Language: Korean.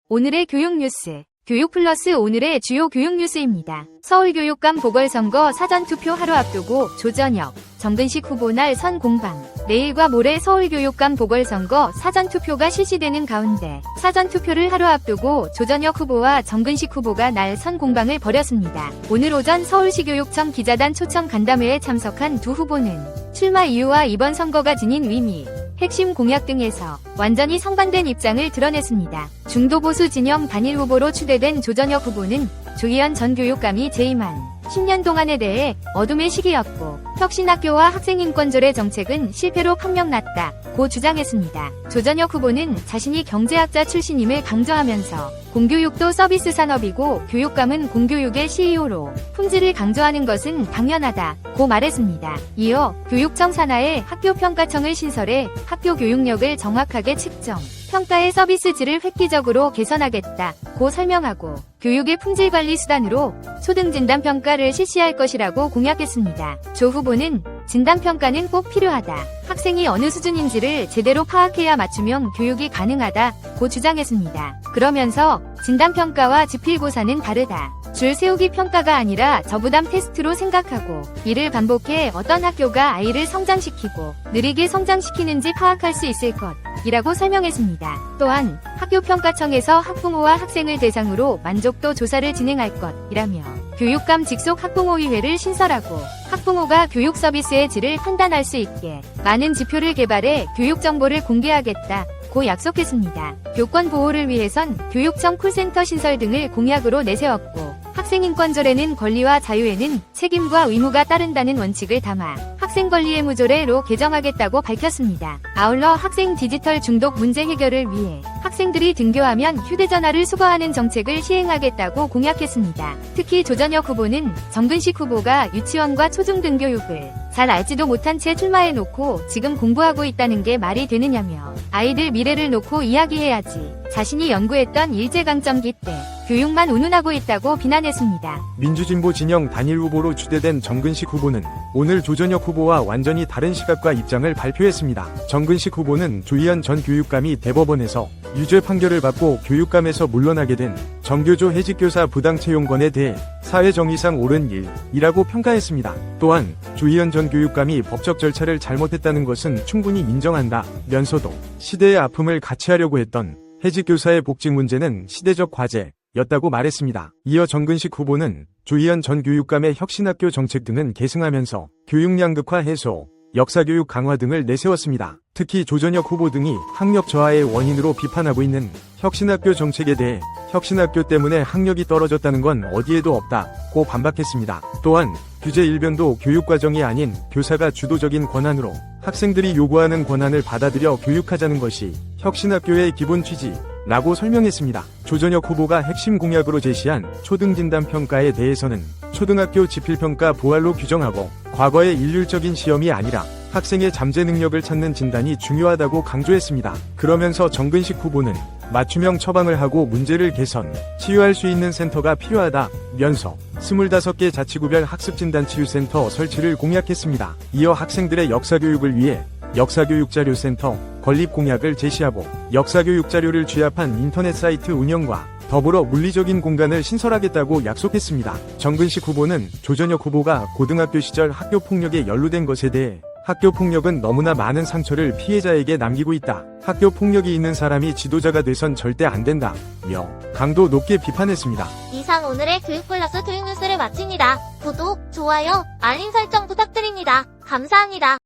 오늘의 교육 뉴스, 교육 플러스 오늘의 주요 교육 뉴스입니다. 서울교육감 보궐선거 사전투표 하루 앞두고 조전혁, 정근식 후보 날 선공방. 내일과 모레 서울교육감 보궐선거 사전투표가 실시되는 가운데 사전투표를 하루 앞두고 조전혁 후보와 정근식 후보가 날 선공방을 벌였습니다. 오늘 오전 서울시교육청 기자단 초청 간담회에 참석한 두 후보는 출마 이유와 이번 선거가 지닌 의미, 핵심 공약 등에서 완전히 상반된 입장을 드러냈습니다. 중도보수 진영 단일 후보로 추대된 조전혁 후보는 조희연 전 교육감이 재임한 10년 동안에 대해 어둠의 시기였고 혁신학교와 학생인권조례 정책은 실패로 판명났다고 주장했습니다. 조전혁 후보는 자신이 경제학자 출신임을 강조하면서 공교육도 서비스 산업이고 교육감은 공교육의 CEO로 품질을 강조하는 것은 당연하다고 말했습니다. 이어 교육청 산하에 학교평가청을 신설해 학교 교육력을 정확하게 측정, 평가의 서비스질을 획기적으로 개선하겠다고 설명하고 교육의 품질관리 수단으로 초등진단평가를 실시할 것이라고 공약했습니다. 조 후보는 진단평가는 꼭 필요하다. 학생이 어느 수준인지를 제대로 파악해야 맞춤형 교육이 가능하다고 주장했습니다. 그러면서 진단평가와 지필고사는 다르다. 줄 세우기 평가가 아니라 저부담 테스트로 생각하고 이를 반복해 어떤 학교가 아이를 성장시키고 느리게 성장시키는지 파악할 수 있을 것이라고 설명했습니다. 또한 학교평가청에서 학부모와 학생을 대상으로 만족도 조사를 진행할 것이라며 교육감 직속 학부모의회를 신설하고 학부모가 교육 서비스의 질을 판단할 수 있게 많은 지표를 개발해 교육 정보를 공개하겠다고 약속했습니다. 교권 보호를 위해선 교육청 콜센터 신설 등을 공약으로 내세웠고 학생인권조례는 권리와 자유에는 책임과 의무가 따른다는 원칙을 담아 학생권리의무조례로 개정하겠다고 밝혔습니다. 아울러 학생 디지털 중독 문제 해결을 위해 학생들이 등교하면 휴대전화를 수거하는 정책을 시행하겠다고 공약했습니다. 특히 조전혁 후보는 정근식 후보가 유치원과 초중등교육을 잘 알지도 못한 채 출마해놓고 지금 공부하고 있다는 게 말이 되느냐며 아이들 미래를 놓고 이야기해야지 자신이 연구했던 일제강점기 때 교육만 운운하고 있다고 비난했습니다. 민주진보 진영 단일 후보로 추대된 정근식 후보는 오늘 조전혁 후보와 완전히 다른 시각과 입장을 발표했습니다. 정근식 후보는 조희연 전 교육감이 대법원에서 유죄 판결을 받고 교육감에서 물러나게 된 정교조 해직교사 부당채용건에 대해 사회정의상 옳은 일이라고 평가했습니다. 또한 조희연 전 교육감이 법적 절차를 잘못했다는 것은 충분히 인정한다면서도 시대의 아픔을 같이 하려고 했던 해직교사의 복직 문제는 시대적 과제였다고 말했습니다. 이어 정근식 후보는 조희연 전 교육감의 혁신학교 정책 등은 계승하면서 교육 양극화 해소, 역사교육 강화 등을 내세웠습니다. 특히 조전혁 후보 등이 학력 저하의 원인으로 비판하고 있는 혁신학교 정책에 대해 혁신학교 때문에 학력이 떨어졌다는 건 어디에도 없다고 반박했습니다. 또한 규제 일변도 교육과정이 아닌 교사가 주도적인 권한으로 학생들이 요구하는 권한을 받아들여 교육하자는 것이 혁신학교의 기본 취지라고 설명했습니다. 조전혁 후보가 핵심 공약으로 제시한 초등진단평가에 대해서는 초등학교 지필평가 보완로 규정하고 과거의 일률적인 시험이 아니라 학생의 잠재 능력을 찾는 진단이 중요하다고 강조했습니다. 그러면서 정근식 후보는 맞춤형 처방을 하고 문제를 개선, 치유할 수 있는 센터가 필요하다면서 25개 자치구별 학습진단치유센터 설치를 공약했습니다. 이어 학생들의 역사교육을 위해 역사교육자료센터 건립 공약을 제시하고 역사교육자료를 취합한 인터넷 사이트 운영과 더불어 물리적인 공간을 신설하겠다고 약속했습니다. 정근식 후보는 조전혁 후보가 고등학교 시절 학교폭력에 연루된 것에 대해 학교폭력은 너무나 많은 상처를 피해자에게 남기고 있다. 학교폭력이 있는 사람이 지도자가 돼선 절대 안 된다며 강도 높게 비판했습니다. 이상 오늘의 교육 플러스 교육 뉴스를 마칩니다. 구독, 좋아요, 알림 설정 부탁드립니다. 감사합니다.